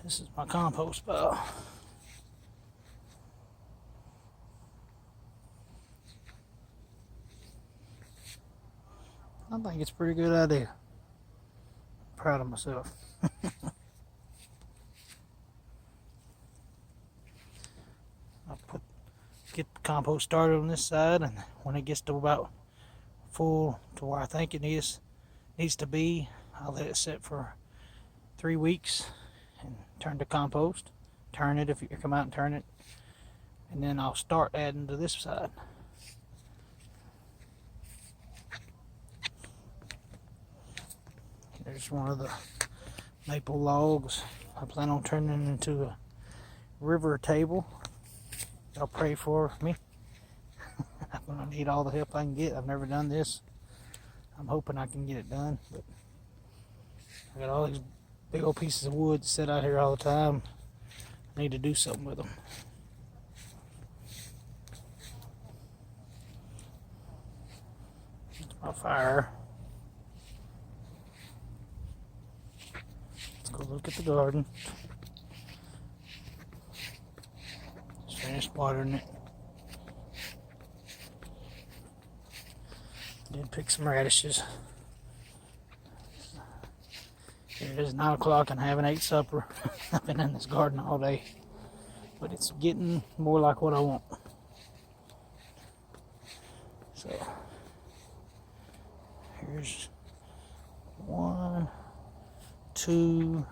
This is my compost pile. I think it's a pretty good idea. I'm proud of myself. Get the compost started on this side, and when it gets to about full to where I think it needs to be, I'll let it sit for 3 weeks and turn to compost. Turn it if you come out and turn it, and then I'll start adding to this side. There's one of the maple logs. I plan on turning into a river table. Y'all pray for me. I'm gonna need all the help I can get. I've never done this. I'm hoping I can get it done, but I got all these big old pieces of wood set out here all the time. I need to do something with them. It's my fire. Let's go look at the garden. Just finished watering it. Did pick some radishes. It is 9 o'clock and I haven't ate supper. I've been in this garden all day, but it's getting more like what I want. So here's 1, 2,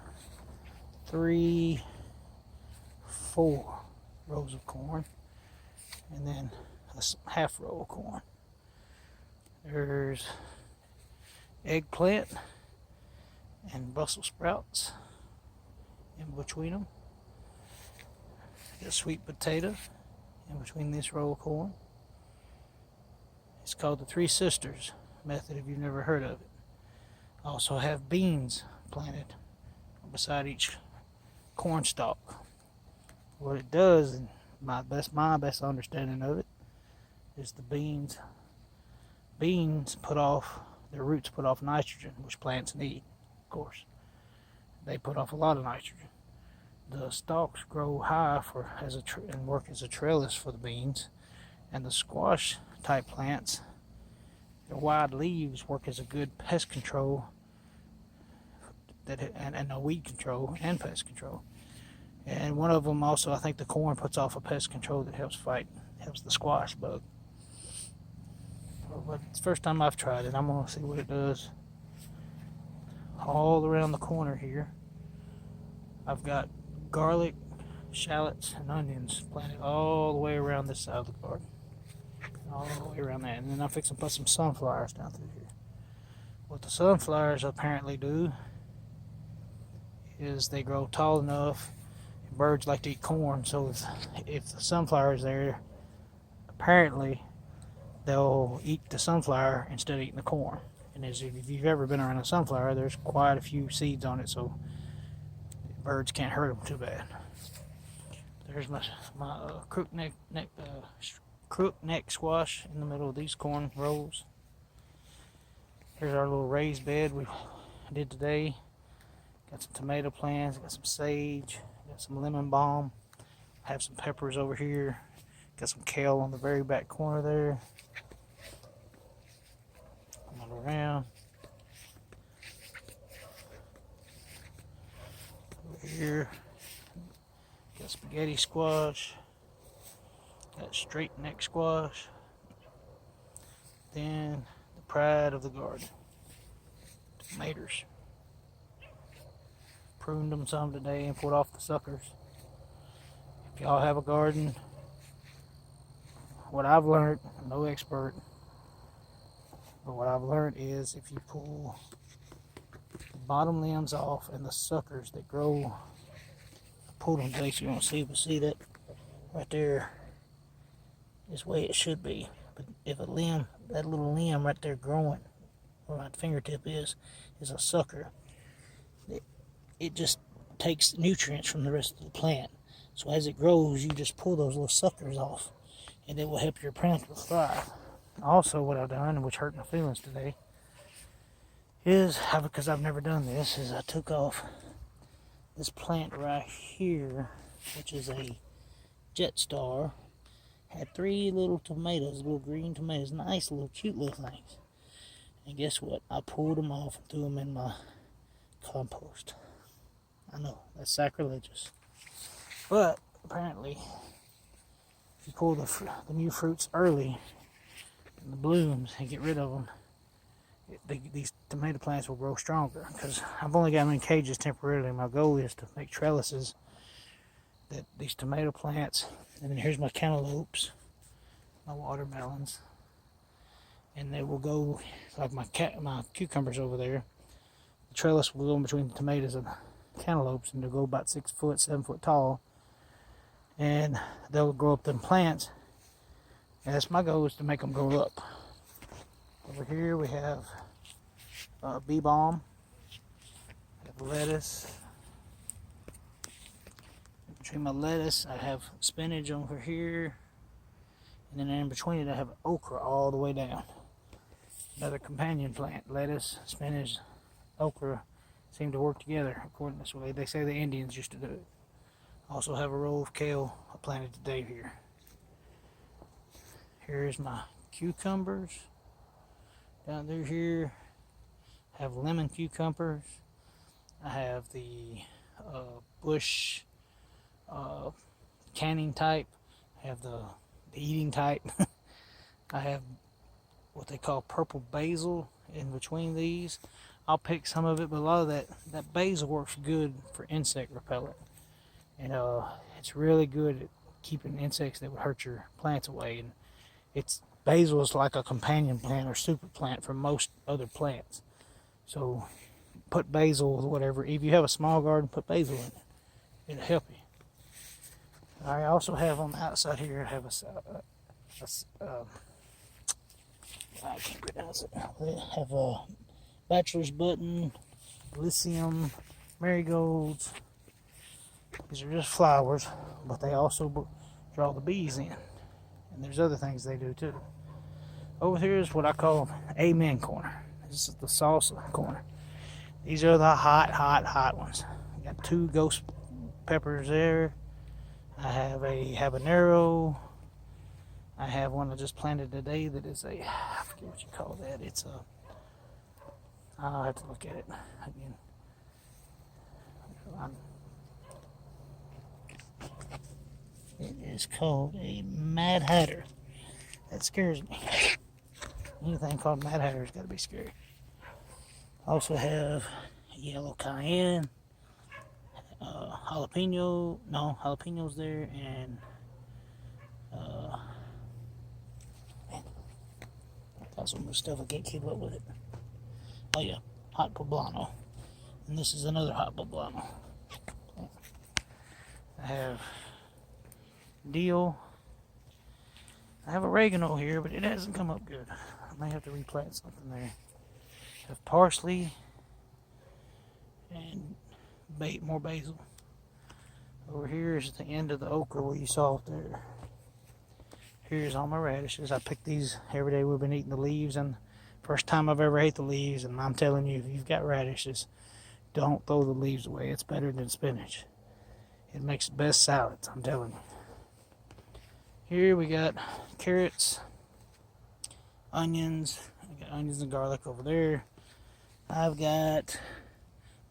3, 4 rows of corn, and then a half row of corn. There's eggplant and Brussels sprouts in between them. Got sweet potato in between this row of corn. It's called the Three Sisters method if you've never heard of it. I also have beans planted beside each corn stalk. What it does, and my best understanding of it, is the beans their roots put off nitrogen, which plants need, of course. They put off a lot of nitrogen. The stalks grow high and work as a trellis for the beans, and the squash type plants, their wide leaves work as a good pest control and a weed control and pest control. And one of them also, I think the corn puts off a pest control that helps the squash bug. But it's the first time I've tried it. I'm going to see what it does. All around the corner here, I've got garlic, shallots, and onions planted all the way around this side of the garden. All the way around that. And then I'm fixing to put some sunflowers down through here. What the sunflowers apparently do is they grow tall enough. Birds like to eat corn, so if the sunflower is there, apparently they'll eat the sunflower instead of eating the corn. And if you've ever been around a sunflower, there's quite a few seeds on it, so birds can't hurt them too bad. There's my crook neck squash in the middle of these corn rows. Here's our little raised bed we did today. Got some tomato plants, got some sage, got some lemon balm, have some peppers over here, got some kale on the very back corner there. Come on around. Over here, got spaghetti squash, got straight neck squash, then the pride of the garden, tomatoes. Pruned them some today and pulled off the suckers. If y'all have a garden, what I've learned, I'm no expert, but what I've learned is if you pull the bottom limbs off and the suckers that grow, I pulled them today so you don't see, but see that right there is the way it should be. But if a limb, that little limb right there growing, where my fingertip is a sucker, it just takes nutrients from the rest of the plant. So as it grows, you just pull those little suckers off, and it will help your plant to thrive. Also, what I've done, which hurt my feelings today, is, because I've never done this, is I took off this plant right here, which is a jet star, had 3 little tomatoes, little green tomatoes, nice little cute little things. And guess what? I pulled them off and threw them in my compost. I know, that's sacrilegious. But apparently, if you pull the new fruits early, the blooms, and get rid of them, these tomato plants will grow stronger. Because I've only got them in cages temporarily. My goal is to make trellises that these tomato plants, and then here's my cantaloupes, my watermelons, and they will go like my cucumbers over there. The trellis will go in between the tomatoes and the cantaloupes, and they'll go about 6 foot, 7 foot tall, and they'll grow up them plants. And that's my goal, is to make them grow up. Over here we have bee balm, have lettuce. In between my lettuce, I have spinach over here, and then in between it, I have okra all the way down. Another companion plant, lettuce, spinach, okra seem to work together according to this way. They say the Indians used to do it. Also have a row of kale I planted today here. Here's my cucumbers. Down through here, I have lemon cucumbers. I have the bush canning type. I have the eating type. I have what they call purple basil in between these. I'll pick some of it, but a lot of that basil works good for insect repellent. And it's really good at keeping insects that would hurt your plants away. And basil is like a companion plant or super plant for most other plants. So put basil or whatever. If you have a small garden, put basil in it. It'll help you. I also have on the outside here, I have I can't pronounce it. I have a bachelor's button, lycium, marigolds. These are just flowers, but they also draw the bees in. And there's other things they do too. Over here is what I call Amen corner. This is the salsa corner. These are the hot ones. Got 2 ghost peppers there. I have a habanero. I have one I just planted today that is I forget what you call that. It's I'll have to look at it again. It is called a Mad Hatter. That scares me. Anything called Mad Hatter has got to be scary. I also have yellow cayenne, jalapenos there, and got some more stuff I can't keep up with it. Oh yeah, hot poblano, and this is another hot poblano. I have dill. I have oregano here, but it hasn't come up good. I may have to replant something there. I have parsley and more basil. Over here is the end of the okra where you saw it there. Here's all my radishes. I pick these every day. We've been eating the leaves, and first time I've ever ate the leaves, and I'm telling you, if you've got radishes, don't throw the leaves away. It's better than spinach. It makes the best salads, I'm telling you. Here we got carrots, onions. I got onions and garlic over there. I've got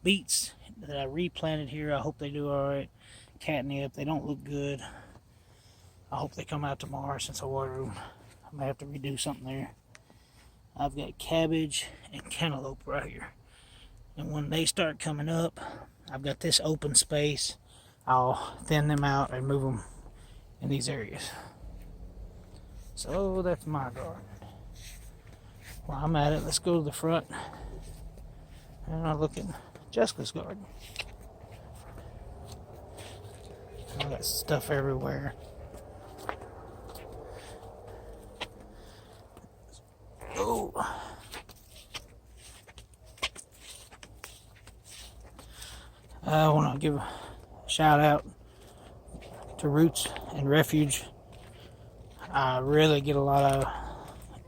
beets that I replanted here. I hope they do alright. Catnip, they don't look good. I hope they come out tomorrow since I water them. I may have to redo something there. I've got cabbage and cantaloupe right here. And when they start coming up, I've got this open space. I'll thin them out and move them in these areas. So that's my garden. While I'm at it, let's go to the front and I'll look at Jessica's garden. I got stuff everywhere. Oh. I want to give a shout out to Roots and Refuge. I really get a lot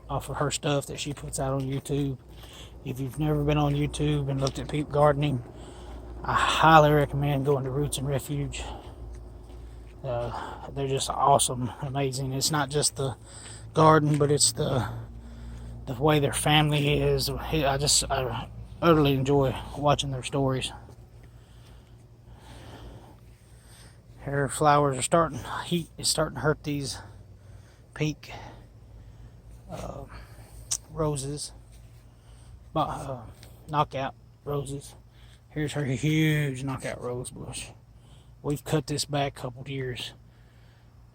off of her stuff that she puts out on YouTube. If you've never been on YouTube and looked at gardening, I highly recommend going to Roots and Refuge. They're just awesome, amazing. It's not just the garden, but it's the way their family is. I utterly enjoy watching their stories. Her flowers are starting, heat is starting to hurt these pink roses, knockout roses. Here's her huge knockout rose bush. We've cut this back a couple of years.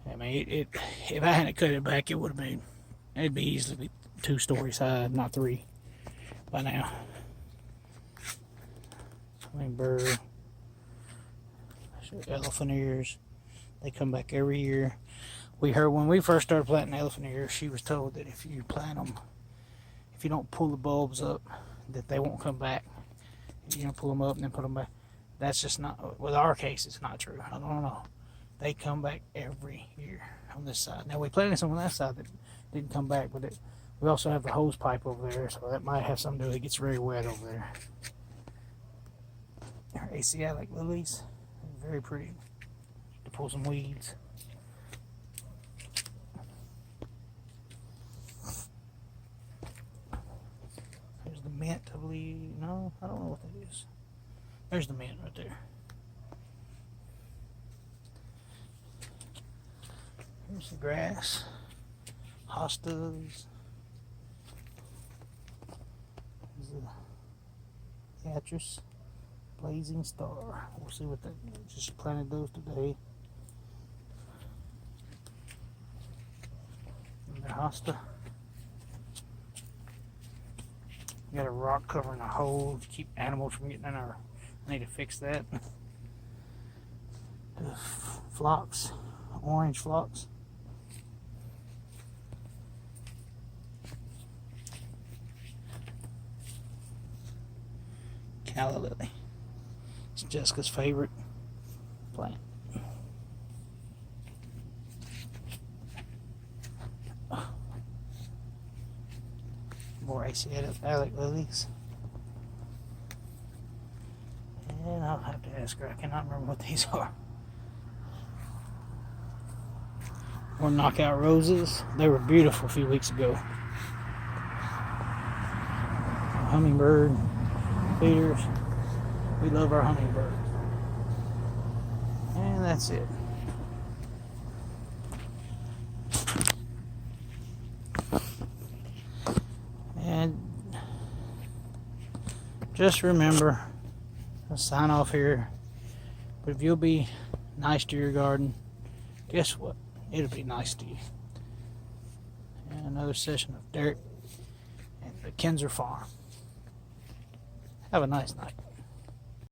I mean, if I hadn't cut it back, it'd be easily 2 stories high, not 3 by now. Hummingbird, elephant ears. They come back every year. We heard when we first started planting elephant ears, she was told that if you plant them, if you don't pull the bulbs up, that they won't come back. You know, pull them up and then put them back. That's just not, with our case, it's not true. I don't know. They come back every year on this side. Now, we planted some on that side that didn't come back, but we also have the hose pipe over there, so that might have something to do with it. It gets very wet over there. Our Asiatic lilies, very pretty. To pull some weeds. There's the mint, I believe. No, I don't know what that is. There's the mint right there. Here's the grass. Hostas. There's the Beatrice. Blazing Star. We'll see what that is. Just planted those today. And the hosta. Got a rock covering a hole to keep animals from getting in our. I need to fix that. The phlox, orange phlox. Calla lily. It's Jessica's favorite plant. More Asiatic lilies. And I'll have to ask her. I cannot remember what these are. More knockout roses. They were beautiful a few weeks ago. Hummingbird feeders. We love our hummingbirds. And that's it. And just remember, I'll sign off here, but if you'll be nice to your garden, guess what? It'll be nice to you. And another session of Derek and the Kinzer Farm. Have a nice night.